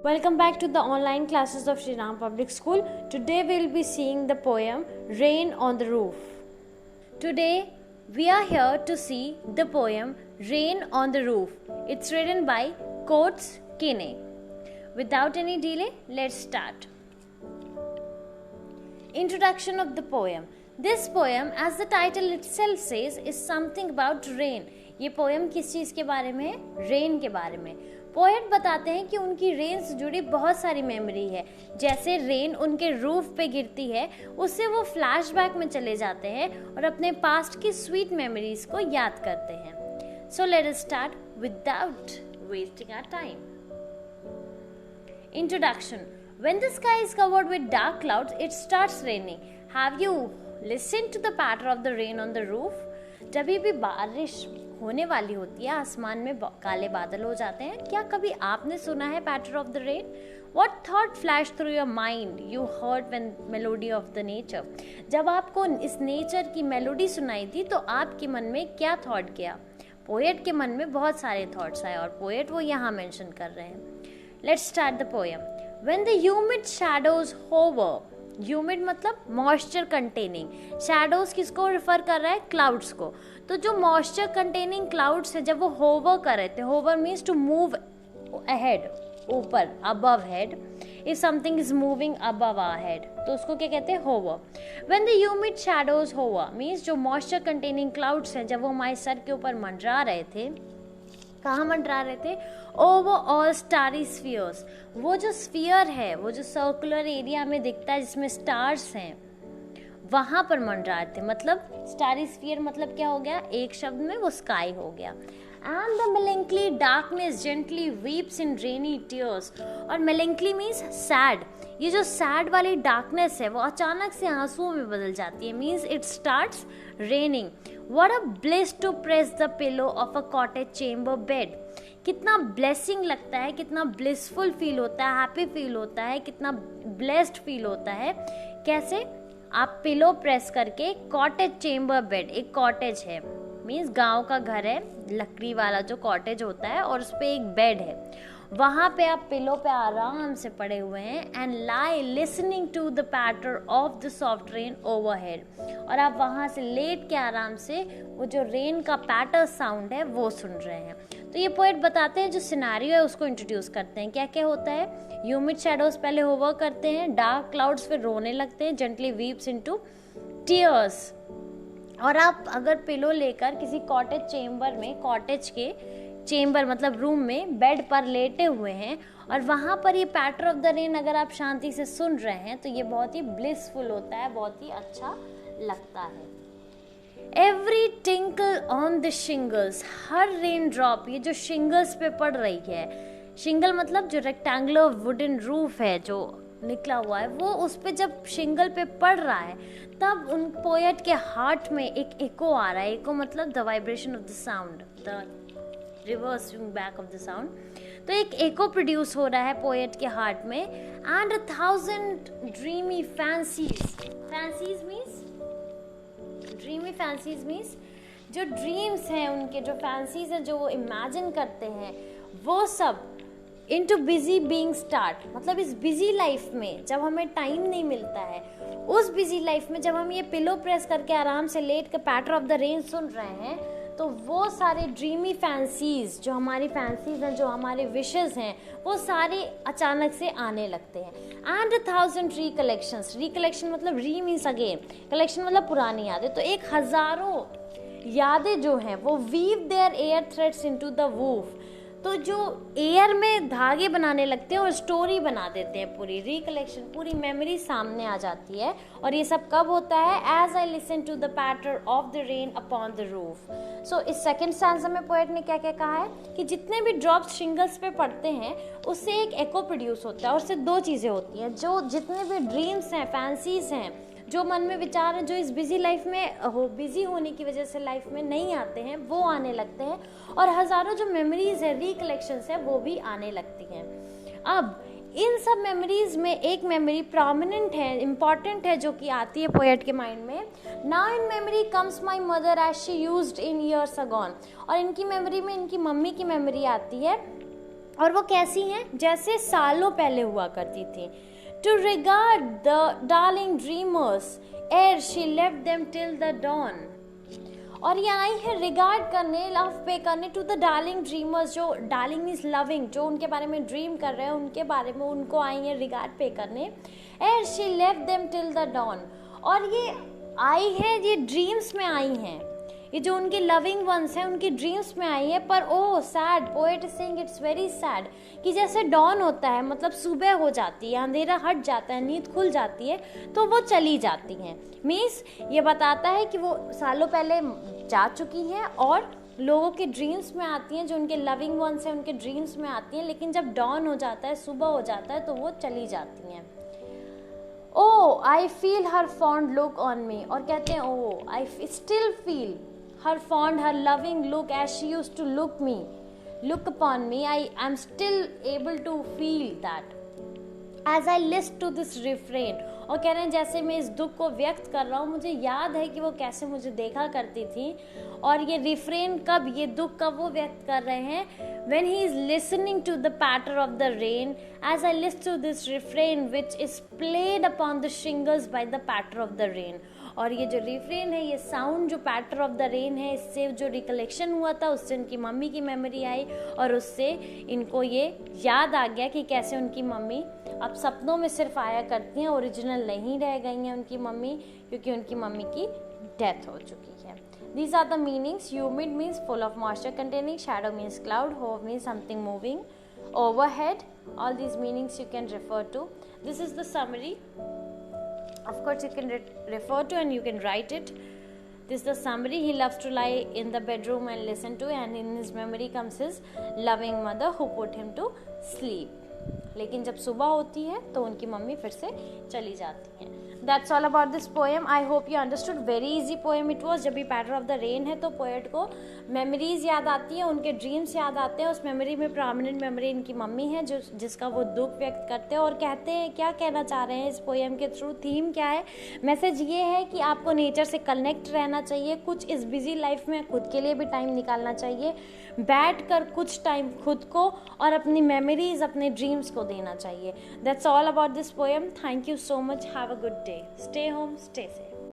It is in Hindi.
Welcome back to the online classes of Shri Ram Public School. Today we will be seeing the poem Rain on the Roof. Today we are here to see the poem Rain on the Roof. It's written by Coates Kinney. Without any delay, let's start. Introduction of the poem. This poem, as the title itself says, is something about rain. ये पोएम किस चीज़ के बारे में है? रेन के बारे में. पोएट बताते हैं कि उनकी रेन से जुड़ी बहुत सारी मेमोरी है. जैसे रेन उनके रूफ पे गिरती है, उससे वो फ्लैशबैक में चले जाते हैं और अपने पास्ट की स्वीट मेमोरीज को याद करते हैं. So let us start without wasting our time. Introduction. When the sky is covered with dark clouds, it starts raining. Have you listened to the patter of the rain on the roof? जब भी बारिश होने वाली होती है, आसमान में काले बादल हो जाते हैं, क्या कभी आपने सुना है patter of the rain? What thought flashed through your mind you heard when melody of the nature? जब आपको इस नेचर की मेलोडी सुनाई थी तो आपके मन में क्या थॉट गया? पोएट के मन में बहुत सारे थॉट्स आए और पोएट वो यहाँ मेंशन कर रहे हैं. Let's start the poem. When the humid shadows hover, humid मतलब moisture containing, shadows किसको refer कर रहा है? Clouds को. तो जो moisture containing clouds है, जब वो hover कर रहे थे, hover means to move ahead, ऊपर, above head. If something is moving above our head, तो उसको क्या कहते हैं? Hover. When the humid shadows hover means जो moisture containing clouds हैं, जब वो हमारे सर के ऊपर मंडरा रहे थे, कहाँ मंडरा रहे थे? Over all starry spheres. वो जो स्फीयर है, वो जो सर्कुलर एरिया में दिखता है जिसमें स्टार्स हैं, वहाँ पर मंडरा रहे थे. मतलब स्टारी स्फीयर मतलब क्या हो गया? एक शब्द में वो स्काई हो गया. And the melancholy darkness gently weeps in rainy tears. और melancholy means sad. ये जो सैड वाली डार्कनेस है वो अचानक से आंसुओं में बदल जाती है. Means it starts raining. What a bliss to press the pillow of a cottage chamber bed. कितना ब्लेसिंग लगता है, कितना ब्लिसफुल फील होता है, हैप्पी फील होता है, कितना ब्लेस्ड फील होता है. कैसे? आप पिलो प्रेस करके कॉटेज चेम्बर बेड, एक कॉटेज है मीन्स गांव का घर है, लकड़ी वाला जो कॉटेज होता है और उस पर एक बेड है, वहाँ पे आप पिलो पे आराम से पड़े हुए हैं. And lie listening to the patter of the soft rain overhead. और आप वहाँ से लेट के आराम से वो जो रेन का पैटर साउंड है वो सुन रहे हैं. तो ये पोएट बताते हैं, जो सिनेरियो है उसको इंट्रोड्यूस करते हैं. क्या क्या होता है? ह्यूमिड शैडोज पहले होवर करते हैं, डार्क क्लाउड्स फिर रोने लगते हैं, जेंटली वीप्स इनटू टीयर्स. और आप अगर पिलो लेकर किसी कॉटेज चेम्बर में, कॉटेज के चेम्बर मतलब रूम में बेड पर लेटे हुए हैं और वहाँ पर ये पैटर ऑफ द रेन अगर आप शांति से सुन रहे हैं तो ये बहुत ही ब्लिसफुल होता है, बहुत ही अच्छा लगता है. Every tinkle on the shingles. Her rain drop ये जो शिंगल्स पे पड़ रही है, शिंगल मतलब जो रेक्टेंगुलर वुडन रूफ है जो निकला हुआ है, वो उस पे जब शिंगल पे पड़ रहा है तब उन पोएट के हार्ट में एक इको आ रहा है. इको मतलब the vibration of the sound, the reversing back of the sound. तो एक एको प्रोड्यूस हो रहा है पोएट के हार्ट में. And 1000 dreamy fancies. Fancies means dreamy fancies means जो ड्रीम्स हैं उनके, जो फैंसीज हैं जो वो इमेजिन करते हैं, वो सब इनटू बिजी बीइंग स्टार्ट. मतलब इस बिजी लाइफ में जब हमें टाइम नहीं मिलता है, उस बिजी लाइफ में जब हम ये पिलो प्रेस करके आराम से लेट के पैटर ऑफ द रेन सुन रहे हैं, तो वो सारे ड्रीमी फैंसीज, जो हमारी फैंसीज हैं, जो हमारे विशेस हैं, वो सारे अचानक से आने लगते हैं. And 1000 recollections. रिकलेक्शन मतलब री मीन्स अगेन, कलेक्शन मतलब पुरानी यादें. तो 1000 यादें जो हैं वो weave their air threads into the woof. तो जो एयर में धागे बनाने लगते हैं और स्टोरी बना देते हैं. पूरी रिकलेक्शन, पूरी मेमोरी सामने आ जाती है. और ये सब कब होता है? As I listen to the patter of the rain upon the roof. So इस सेकेंड स्टैंजा में पोएट ने क्या क्या कहा है कि जितने भी ड्रॉप्स शिंगल्स पे पड़ते हैं उससे एक एको प्रोड्यूस होता है और उससे दो चीज़ें होती हैं. जो जितने भी ड्रीम्स हैं, फैंसीज हैं, जो मन में विचार हैं, जो इस बिजी लाइफ में बिजी होने की वजह से लाइफ में नहीं आते हैं, वो आने लगते हैं. और हज़ारों जो मेमोरीज है, रिकलेक्शंस है, वो भी आने लगती हैं. अब इन सब मेमोरीज में एक मेमोरी प्रोमिनेंट है, इम्पॉर्टेंट है, जो कि आती है पोएट के माइंड में. Now in memory comes my mother as she used in years agone. और इनकी मेमोरी में इनकी मम्मी की मेमोरी आती है और वो कैसी हैं, जैसे सालों पहले हुआ करती थी। To regard the darling dreamers ere she left them till the dawn. और ये आई है रिगार्ड करने, लव पे करने टू द डार्लिंग ड्रीमर्स, जो डार्लिंग मीन्स लविंग, जो उनके बारे में ड्रीम कर रहे हैं उनके बारे में उनको आई है रिगार्ड पे करने। Ere she left them till the dawn. और ये आई है, ये ड्रीम्स में आई हैं, ये जो उनकी लविंग वंस हैं उनकी ड्रीम्स में आई है। पर ओ sad, poet is saying it's very sad, कि जैसे डॉन होता है मतलब सुबह हो जाती है, अंधेरा हट जाता है, नींद खुल जाती है तो वो चली जाती हैं। मीन्स ये बताता है कि वो सालों पहले जा चुकी हैं और लोगों के ड्रीम्स में आती हैं, जो उनके लविंग वंस हैं उनके ड्रीम्स में आती हैं, लेकिन जब डॉन हो जाता है, सुबह हो जाता है तो वो चली जाती हैं। Oh I feel her fond look on me. और कहते हैं oh I still feel her fond, her loving look as she used to look upon me. I am still able to feel that as I listen to this refrain. और कह रहे हैं जैसे मैं इस दुख को व्यक्त कर रहा हूँ, मुझे याद है कि वो कैसे मुझे देखा करती थी। और ये रिफ्रेन कब, ये दुख कब वो व्यक्त कर रहे हैं, when he is listening to the patter of the rain, as I listen to this refrain which is played upon the shingles by the patter of the rain. और ये जो रिफ्रेन है, ये साउंड जो पैटर ऑफ द रेन है, इससे जो रिकलेक्शन हुआ था उससे उनकी मम्मी की मेमोरी आई और उससे इनको ये याद आ गया कि कैसे उनकी मम्मी अब सपनों में सिर्फ आया करती हैं, ओरिजिनल नहीं रह गई हैं उनकी मम्मी, क्योंकि उनकी मम्मी की डेथ हो चुकी है। These are the meanings. Humid means full of moisture containing, shadow means cloud, hove means something moving overhead. All these meanings you can refer to. This is the summary. Of course you can refer to and you can write it. This is the summary. He loves to lie in the bedroom and listen to, and in his memory comes his loving mother who put him to sleep. लेकिन जब सुबह होती है तो उनकी मम्मी फिर से चली जाती हैं। That's all about this poem. I hope you understood. Very easy poem it was. जब भी पैटर ऑफ द रेन है तो पोएट को मेमोरीज याद आती है, उनके ड्रीम्स याद आते हैं। उस मेमोरी में प्रोमिनेंट मेमोरी इनकी मम्मी है जो जिसका वो दुख व्यक्त करते हैं और कहते हैं क्या कहना चाह रहे हैं इस पोएम के थ्रू। थीम क्या है, मैसेज ये है कि आपको नेचर से कनेक्ट रहना चाहिए, कुछ इस बिजी लाइफ में खुद के लिए भी टाइम निकालना चाहिए, बैठ कर कुछ टाइम खुद को और अपनी मेमोरीज, अपने ड्रीम्स को देना चाहिए। That's all about this poem. Thank you so much. Have a good day. Stay home, stay safe.